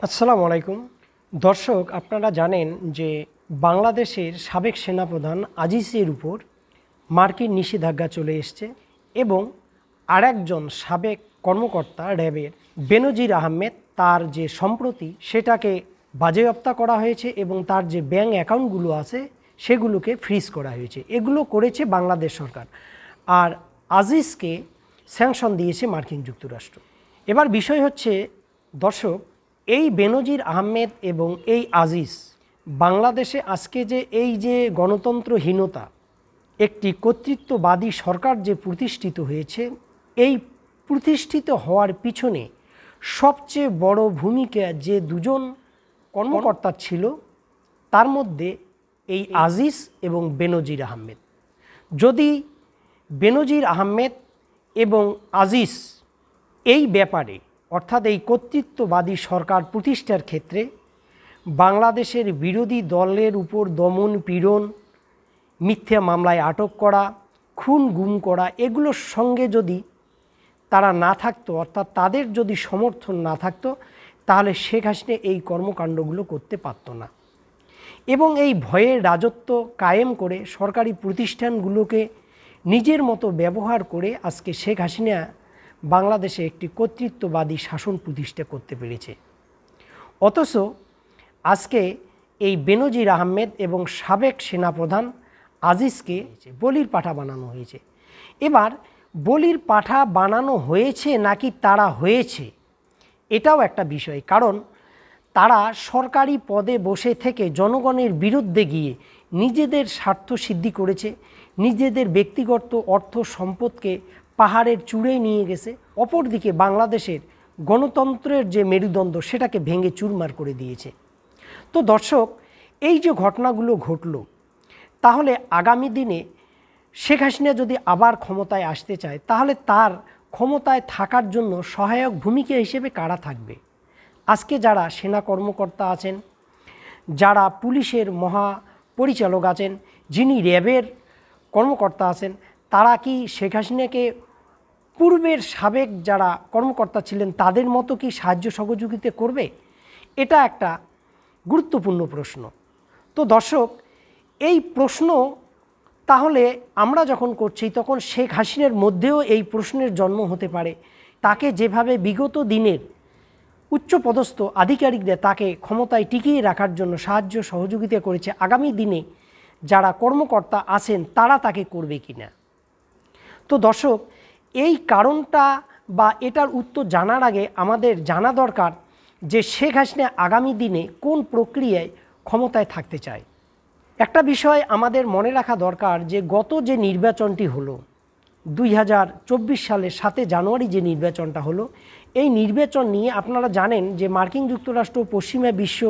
আসসালামু আলাইকুম দর্শক, আপনারা জানেন যে বাংলাদেশের সাবেক সেনাপ্রধান আজিজের উপর মার্কিন নিষেধাজ্ঞা চলে এসছে এবং আরেকজন সাবেক কর্মকর্তা র্যাবের বেনজির আহমেদ, তার যে সম্প্রতি সেটাকে বাজেয়াপ্ত করা হয়েছে এবং তার যে ব্যাংক অ্যাকাউন্টগুলো আছে সেগুলোকে ফ্রিজ করা হয়েছে। এগুলো করেছে বাংলাদেশ সরকার, আর আজিজকে স্যাংশন দিয়েছে মার্কিন যুক্তরাষ্ট্র। এবার বিষয় হচ্ছে দর্শক, এই বেনজির আহমেদ এবং এই আজিজ বাংলাদেশে আজকে যে গণতন্ত্রহীনতা, একটি কর্তৃত্ববাদী সরকার যে প্রতিষ্ঠিত হয়েছে, এই প্রতিষ্ঠিত হওয়ার পিছনে সবচেয়ে বড় ভূমিকা যে দুজন কর্মকর্তা ছিল, তার মধ্যে এই আজিজ এবং বেনজির আহমেদ। যদি বেনজির আহমেদ এবং আজিজ এই ব্যাপারে, অর্থাৎ এই কর্তৃত্ববাদী সরকার প্রতিষ্ঠার ক্ষেত্রে বাংলাদেশের বিরোধী দলের উপর দমন পীড়ন, মিথ্যা মামলায় আটক করা, খুন গুম করা, এগুলোর সঙ্গে যদি তারা না থাকতো, অর্থাৎ তাদের যদি সমর্থন না থাকতো, তাহলে শেখ হাসিনা এই কর্মকাণ্ডগুলো করতে পারত না। এবং এই ভয়ের রাজত্ব কায়েম করে সরকারি প্রতিষ্ঠানগুলোকে নিজের মতো ব্যবহার করে আজকে শেখ হাসিনা বাংলাদেশে একটি কর্তৃত্ববাদী শাসন প্রতিষ্ঠা করতে পেরেছে। অথচ আজকে এই বেনজির আহমেদ এবং সাবেক সেনাপ্রধান আজিজকে বলির পাঠা বানানো হয়েছে। এবার বলির পাঠা বানানো হয়েছে নাকি তারা হয়েছে, এটাও একটা বিষয়। কারণ তারা সরকারি পদে বসে থেকে জনগণের বিরুদ্ধে গিয়ে নিজেদের স্বার্থ সিদ্ধি করেছে, নিজেদের ব্যক্তিগত অর্থ সম্পদকে পাহাড়ের চূড়ায় নিয়ে গেছে। অপরদিকে বাংলাদেশের গণতন্ত্রের যে মেরুদণ্ড, সেটাকে ভেঙে চুরমার করে দিয়েছে। তো দর্শক, এই যে ঘটনাগুলো ঘটল, তাহলে আগামী দিনে শেখ হাসিনা যদি আবার ক্ষমতায় আসতে চায়, তাহলে তার ক্ষমতায় থাকার জন্য সহায়ক ভূমিকা হিসেবে কারা থাকবে? আজকে যারা সেনা কর্মকর্তা আছেন, যারা পুলিশের মহাপরিচালক আছেন, যিনি র্যাবের কর্মকর্তা আছেন, তারা কি শেখ হাসিনাকে পূর্বের সাবেক যারা কর্মকর্তা ছিলেন তাদের মতো কি সাহায্য সহযোগিতা করবে? এটা একটা গুরুত্বপূর্ণ প্রশ্ন। তো দর্শক, এই প্রশ্ন তাহলে আমরা যখন করছি, তখন শেখ হাসিনার মধ্যেও এই প্রশ্নের জন্ম হতে পারে। তাকে যেভাবে বিগত দিনের উচ্চপদস্থ আধিকারিকদের তাকে ক্ষমতায় টিকিয়ে রাখার জন্য সাহায্য সহযোগিতা করেছে, আগামী দিনে যারা কর্মকর্তা আছেন তারা তাকে করবে কিনা। তো দর্শক, এই কারণটা বা এটার উত্তর জানার আগে আমাদের জানা দরকার যে শেখ হাসিনা আগামী দিনে কোন প্রক্রিয়ায় ক্ষমতায় থাকতে চায়। একটা বিষয় আমাদের মনে রাখা দরকার যে গত যে নির্বাচনটি হলো 2024 সালের 7 জানুয়ারি যে নির্বাচনটা হলো, এই নির্বাচন নিয়ে আপনারা জানেন যে মার্কিন যুক্তরাষ্ট্র, পশ্চিমা বিশ্ব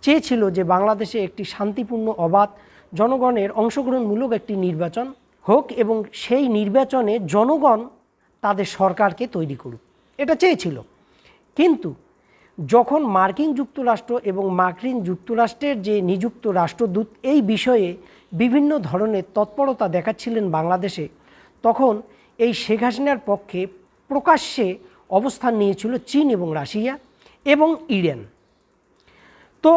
চেয়েছিল যে বাংলাদেশে একটি শান্তিপূর্ণ, অবাধ, জনগণের অংশগ্রহণমূলক একটি নির্বাচন হোক এবং সেই নির্বাচনে জনগণ তাদের সরকারকে তৈরি করুক, এটা চেয়েছিল। কিন্তু যখন মার্কিন যুক্তরাষ্ট্র এবং মার্কিন যুক্তরাষ্ট্রের যে নিযুক্ত রাষ্ট্রদূত এই বিষয়ে বিভিন্ন ধরনের তৎপরতা দেখাচ্ছিলেন বাংলাদেশে, তখন এই শেখ হাসিনার পক্ষে প্রকাশ্যে অবস্থান নিয়েছিল চীন এবং রাশিয়া এবং ইরান। তো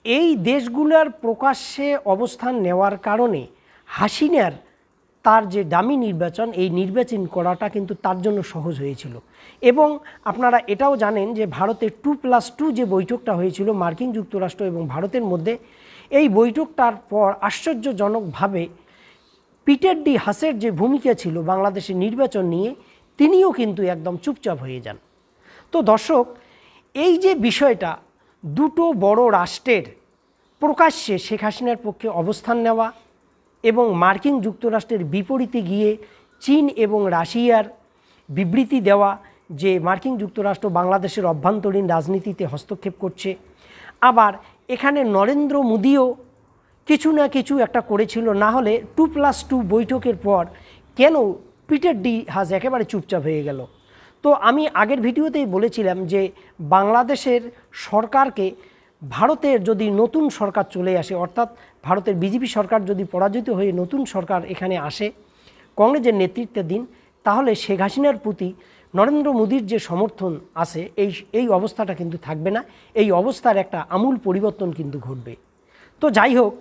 এই দেশগুলোর প্রকাশ্যে অবস্থান নেওয়ার কারণে হাসিনার তার যে দামি নির্বাচন, এই নির্বাচন করাটা কিন্তু তার জন্য সহজ হয়েছিল। এবং আপনারা এটাও জানেন যে ভারতের 2+2 যে বৈঠকটা হয়েছিল মার্কিন যুক্তরাষ্ট্র এবং ভারতের মধ্যে, এই বৈঠকটার পর আশ্চর্যজনকভাবে পিটার ডি হাসের যে ভূমিকা ছিল বাংলাদেশের নির্বাচন নিয়ে, তিনিও কিন্তু একদম চুপচাপ হয়ে যান। তো দর্শক, এই যে বিষয়টা, দুটো বড় রাষ্ট্রের প্রকাশ্যে শেখ হাসিনার পক্ষে অবস্থান নেওয়া এবং মার্কিন যুক্তরাষ্ট্রের বিপরীতে গিয়ে চীন এবং রাশিয়ার বিবৃতি দেওয়া যে মার্কিন যুক্তরাষ্ট্র বাংলাদেশের অভ্যন্তরীণ রাজনীতিতে হস্তক্ষেপ করছে, আবার এখানে নরেন্দ্র মোদিও কিছু না কিছু একটা করেছিল। না হলে 2+2 বৈঠকের পর কেন পিটার ডি হাস একেবারে চুপচাপ হয়ে গেল? তো আমি আগের ভিডিওতেই বলেছিলাম যে বাংলাদেশের সরকারকে, ভারতের যদি নতুন সরকার চলে আসে, অর্থাৎ ভারতের বিজেপি সরকার যদি পরাজিত হয়ে নতুন সরকার এখানে আসে কংগ্রেসের নেতৃত্বাধীন, তাহলে শেখ হাসিনার প্রতি নরেন্দ্র মোদীর যে সমর্থন আছে এই অবস্থাটা কিন্তু থাকবে না, এই অবস্থার একটা আমূল পরিবর্তন কিন্তু ঘটবে। তো যাই হোক,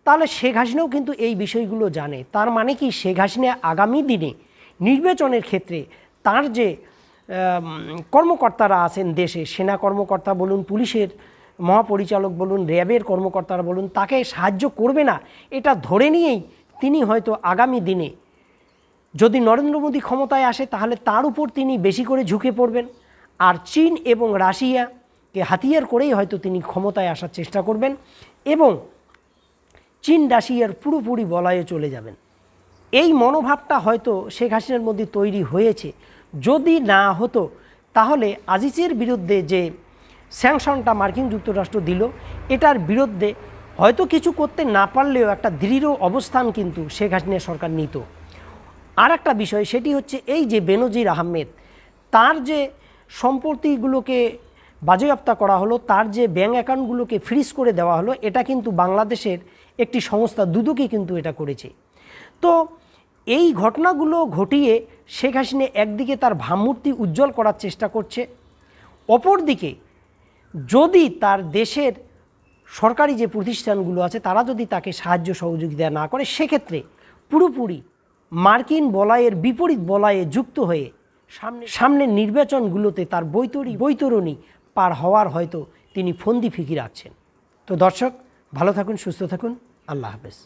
তাহলে শেখ হাসিনাও কিন্তু এই বিষয়গুলো জানে। তার মানে কি শেখ হাসিনা আগামী দিনে নির্বাচনের ক্ষেত্রে তার যে কর্মকর্তারা আছেন দেশে, সেনা কর্মকর্তা বলুন, পুলিশের মহাপরিচালক বলুন, র্যাবের কর্মকর্তারা বলুন, তাকে সাহায্য করবে না, এটা ধরে নিয়েই তিনি হয়তো আগামী দিনে যদি নরেন্দ্র মোদী ক্ষমতায় আসে তাহলে তার উপর তিনি বেশি করে ঝুঁকে পড়বেন। আর চীন এবং রাশিয়াকে হাতিয়ার করেই হয়তো তিনি ক্ষমতায় আসার চেষ্টা করবেন এবং চীন রাশিয়ার পুরোপুরি বলয়ে চলে যাবেন। এই মনোভাবটা হয়তো শেখ হাসিনার মধ্যে তৈরি হয়েছে। যদি না হতো তাহলে আজিজের বিরুদ্ধে যে স্যাংশনটা মার্কিন যুক্তরাষ্ট্র দিল, এটার বিরুদ্ধে হয়তো কিছু করতে না পারলেও একটা দৃঢ় অবস্থান কিন্তু শেখ হাসিনা সরকার নিত। আর একটা বিষয়, সেটি হচ্ছে এই যে বেনজির আহমেদ, তার যে সম্পত্তিগুলোকে বাজেয়াপ্ত করা হলো, তার যে ব্যাঙ্ক অ্যাকাউন্টগুলোকে ফ্রিজ করে দেওয়া হলো, এটা কিন্তু বাংলাদেশের একটি সংস্থা দুদকই কিন্তু এটা করেছে। তো এই ঘটনাগুলো ঘটিয়ে শেখ হাসিনা একদিকে তার ভাবমূর্তি উজ্জ্বল করার চেষ্টা করছে, অপরদিকে যদি তার দেশের সরকারি যে প্রতিষ্ঠানগুলো আছে তারা যদি তাকে সাহায্য সহযোগিতা না করে, সেক্ষেত্রে পুরোপুরি মার্কিন বলয়ের বিপরীত বলয়ে যুক্ত হয়ে সামনের নির্বাচনগুলোতে তার বৈতরণী পার হওয়ার হয়তো তিনি ফন্দি ফিকির রাখছেন। তো দর্শক, ভালো থাকুন, সুস্থ থাকুন, আল্লাহ হাফেজ।